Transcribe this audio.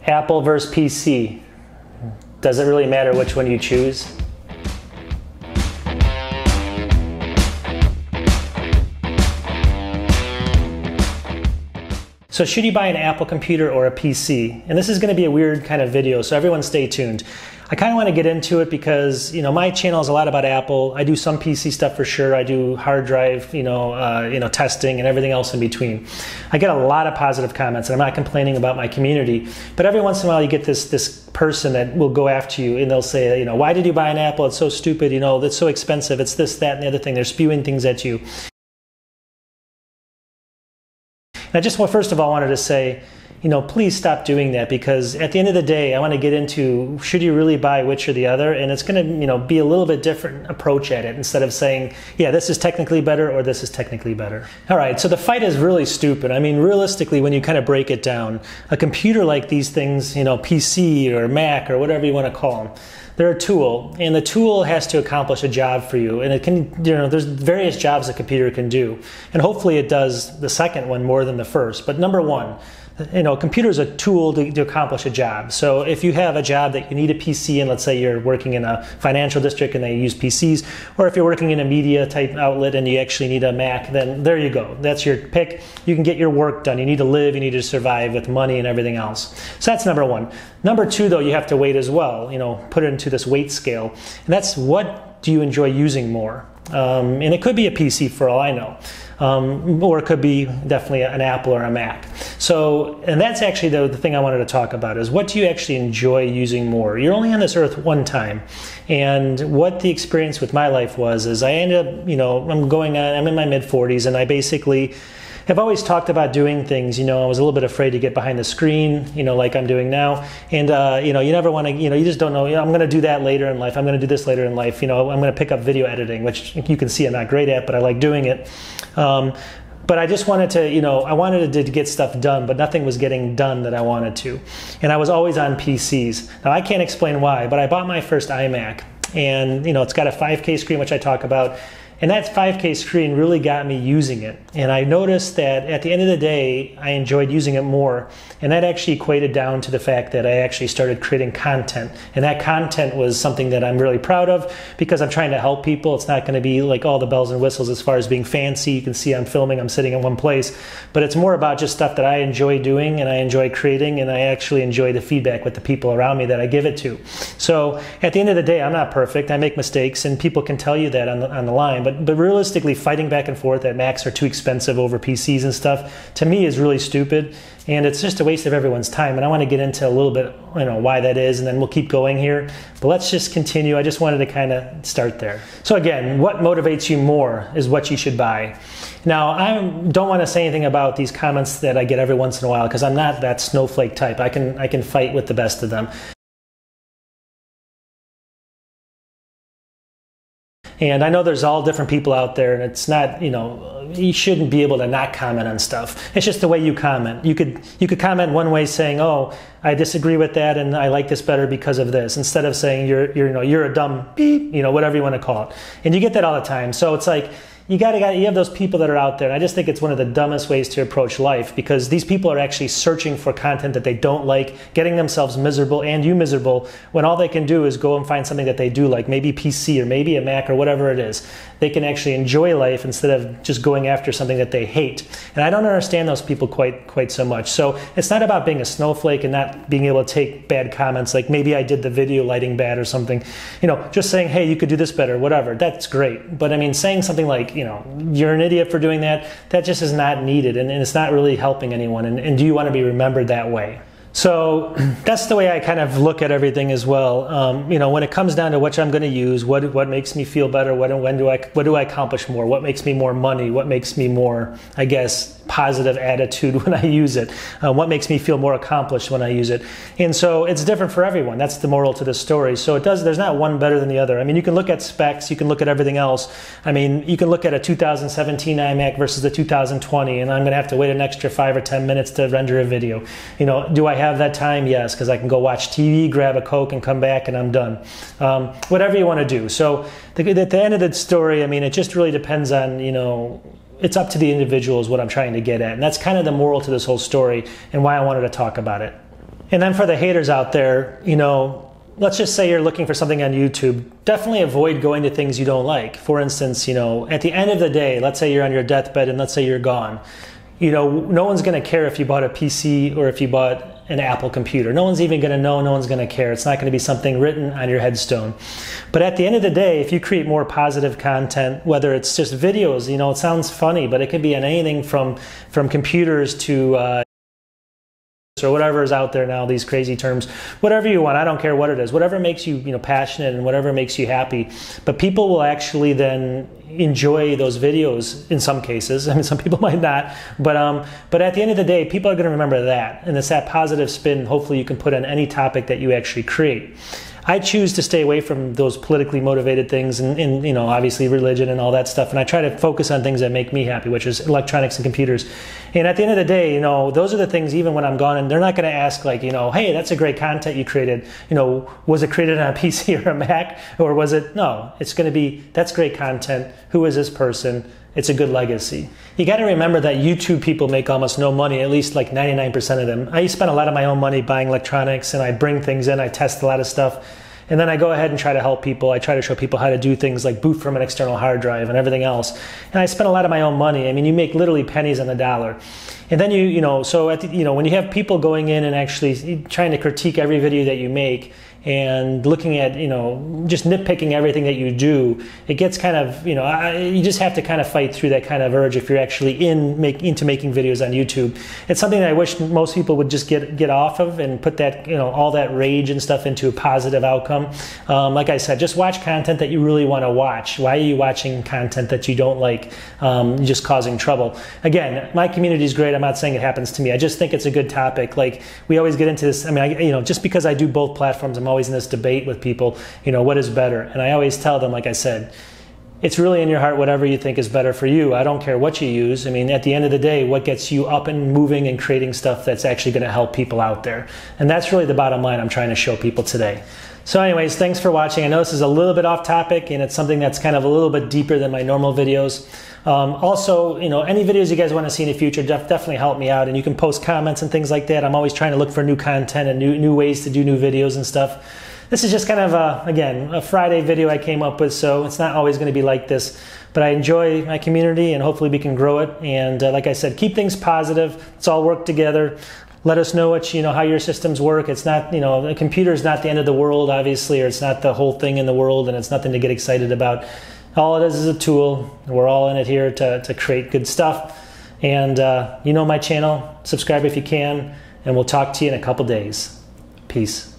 Apple versus PC. Does it really matter which one you choose? So should you buy an Apple computer or a PC? And this is going to be a weird kind of video, so everyone stay tuned. I kind of want to get into it because, my channel is a lot about Apple. I do some PC stuff for sure. I do hard drive, testing and everything else in between. I get a lot of positive comments, and I'm not complaining about my community. But every once in a while, you get this person that will go after you, and they'll say, why did you buy an Apple? It's so stupid. It's so expensive. It's this, that, and the other thing. They're spewing things at you. And I just, first of all, wanted to say, please stop doing that, because at the end of the day, I want to get into, should you really buy which or the other? And it's going to, be a little bit different approach at it, instead of saying, yeah, this is technically better or this is technically better. All right, so the fight is really stupid. I mean, realistically, when you kind of break it down, a computer like these things, PC or Mac or whatever you want to call them, they're a tool, and the tool has to accomplish a job for you. And it can, there's various jobs a computer can do. And hopefully it does the second one more than the first. But number one, a computer is a tool to accomplish a job. So if you have a job that you need a PC, and let's say you're working in a financial district and they use PCs, or if you're working in a media type outlet and you actually need a Mac, then there you go. That's your pick. You can get your work done. You need to live, you need to survive with money and everything else. So that's number one. Number two, though, you have to weight as well, put it into this weight scale. And that's, what do you enjoy using more? And it could be a PC for all I know. Or it could be definitely an Apple or a Mac. So, and that's actually the thing I wanted to talk about, is what do you actually enjoy using more? You're only on this earth one time. And what the experience with my life was, is I ended up, I'm in my mid-40s, and I basically have always talked about doing things. I was a little bit afraid to get behind the screen, like I'm doing now. And, you never want to, you just don't know, I'm going to do that later in life. I'm going to do this later in life. I'm going to pick up video editing, which you can see I'm not great at, but I like doing it. But I just wanted to, I wanted to get stuff done, but nothing was getting done that I wanted to. And I was always on PCs. Now, I can't explain why, but I bought my first iMac. And, it's got a 5K screen, which I talk about. And that 5K screen really got me using it. And I noticed that at the end of the day, I enjoyed using it more. And that actually equated down to the fact that I actually started creating content. And that content was something that I'm really proud of, because I'm trying to help people. It's not going to be like all the bells and whistles as far as being fancy. You can see I'm filming, I'm sitting in one place. But it's more about just stuff that I enjoy doing and I enjoy creating, and I actually enjoy the feedback with the people around me that I give it to. So at the end of the day, I'm not perfect. I make mistakes, and people can tell you that on the line. But realistically, fighting back and forth that Macs are too expensive over PCs and stuff, to me, is really stupid. And it's just a waste of everyone's time. And I want to get into a little bit, why that is, and then we'll keep going here. But let's just continue. I just wanted to kind of start there. So again, what motivates you more is what you should buy. Now, I don't want to say anything about these comments that I get every once in a while, because I'm not that snowflake type. I can fight with the best of them. And I know there's all different people out there, and it's not, you shouldn't be able to not comment on stuff. It's just the way you comment. You could comment one way, saying, "Oh, I disagree with that, and I like this better because of this," instead of saying you're a dumb beep, whatever you want to call it. And you get that all the time. So it's like, you have those people that are out there. And I just think it's one of the dumbest ways to approach life, because these people are actually searching for content that they don't like, getting themselves miserable and you miserable, when all they can do is go and find something that they do like, maybe PC or maybe a Mac or whatever it is. They can actually enjoy life instead of just going after something that they hate. And I don't understand those people quite so much. So it's not about being a snowflake and not being able to take bad comments, like maybe I did the video lighting bad or something. Just saying, hey, you could do this better, whatever. That's great. But I mean, saying something like, you're an idiot for doing that, that just is not needed, and it's not really helping anyone. And do you want to be remembered that way? So that's the way I kind of look at everything as well. When it comes down to which I'm going to use, what makes me feel better, what do I accomplish more, what makes me more money, what makes me more, I guess, positive attitude when I use it, what makes me feel more accomplished when I use it. And so it's different for everyone. That's the moral to the story. So there's not one better than the other. I mean, you can look at specs, you can look at everything else. I mean, you can look at a 2017 iMac versus the 2020, and I'm going to have to wait an extra 5 or 10 minutes to render a video. Do I have that time? Yes, because I can go watch TV, grab a Coke, and come back, and I'm done. Whatever you want to do. So at the end of the story, I mean, it just really depends on, it's up to the individual is what I'm trying to get at. And that's kind of the moral to this whole story and why I wanted to talk about it. And then for the haters out there, you know, let's just say you're looking for something on YouTube. Definitely avoid going to things you don't like. For instance, you know, at the end of the day, let's say you're on your deathbed and let's say you're gone. You know, no one's going to care if you bought a PC or if you bought an Apple computer. No one's even going to know. No one's going to care. It's not going to be something written on your headstone. But at the end of the day, if you create more positive content, whether it's just videos, you know, it sounds funny, but it could be on anything from computers to or whatever is out there now, these crazy terms, whatever you want, I don't care what it is, whatever makes you, you know, passionate and whatever makes you happy. But people will actually then enjoy those videos in some cases. I mean, some people might not, but at the end of the day, people are going to remember that. And it's that positive spin, hopefully you can put on any topic that you actually create. I choose to stay away from those politically motivated things and you know, obviously religion and all that stuff. And I try to focus on things that make me happy, which is electronics and computers. And at the end of the day, you know, those are the things, even when I'm gone, and they're not going to ask like, you know, hey, that's a great content you created. You know, was it created on a PC or a Mac? Or was it? No, it's going to be, that's great content. Who is this person? It's a good legacy. You got to remember that YouTube people make almost no money, at least like 99% of them. I spend a lot of my own money buying electronics, and I bring things in, I test a lot of stuff, and then I go ahead and try to help people. I try to show people how to do things like boot from an external hard drive and everything else. And I spend a lot of my own money. I mean, you make literally pennies on the dollar. And then you know, so at the, you know, when you have people going in and actually trying to critique every video that you make, and looking at, you know, just nitpicking everything that you do, it gets kind of, you know, you just have to kind of fight through that kind of urge if you're actually into making videos on YouTube. It's something that I wish most people would just get off of and put that, you know, all that rage and stuff into a positive outcome. Like I said, just watch content that you really want to watch. Why are you watching content that you don't like, just causing trouble? Again, my community is great. I'm not saying it happens to me. I just think it's a good topic. Like, we always get into this. I mean, you know, just because I do both platforms, I'm always in this debate with people, you know, what is better? And I always tell them, like I said, it's really in your heart, whatever you think is better for you. I don't care what you use. I mean, at the end of the day, what gets you up and moving and creating stuff that's actually going to help people out there. And that's really the bottom line I'm trying to show people today. So anyways, thanks for watching. I know this is a little bit off topic, and it's something that's kind of a little bit deeper than my normal videos. Also, you know, any videos you guys want to see in the future, definitely help me out, and you can post comments and things like that. I'm always trying to look for new content and new ways to do new videos and stuff. This is just kind of, again, a Friday video I came up with, so it's not always going to be like this. But I enjoy my community, and hopefully we can grow it. And like I said, keep things positive. Let's all work together. Let us know what, you know, how your systems work. It's not, you know, a computer is not the end of the world, obviously, or it's not the whole thing in the world, and it's nothing to get excited about. All it is a tool. We're all in it here to create good stuff. And you know my channel. Subscribe if you can, and we'll talk to you in a couple days. Peace.